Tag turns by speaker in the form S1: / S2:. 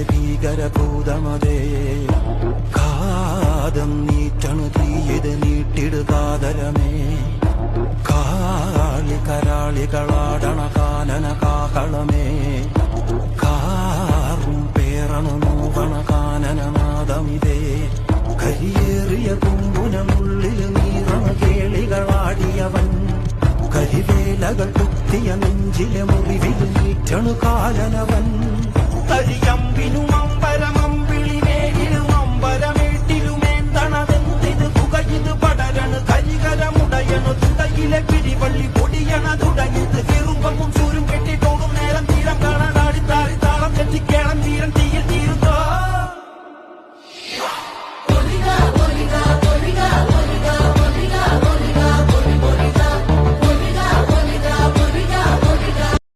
S1: ഭീകരഭൂതമതേ കാതം നീറ്റണു തീയത് നീട്ടിടുകാതരമേ കാളി കരാളികളാടണ കാനന കാഹളമേ കാറും പേറണു നോവണ കാനനനാദമിതേ കരിയേറിയ കുമ്പുനമുള്ളിൽ നീറണ കേളികളാടിയവൻ കരിവേലകൾ കുത്തിയ നെഞ്ചിലെ മുറിവിൽ നീറ്റണു കാലനവൻ കരിയമ്പിനും അമ്പരമമ്പിളിമേലിലും അമ്പരമേട്ടിലുമേന്തണതെന്തിത് പുകയിത് പടരണു കരികരമുടയണു തുടയിലെ പിടിവള്ളി പൊടിയണ തുടങ്ങിത് കെറുമ്പും സൂരും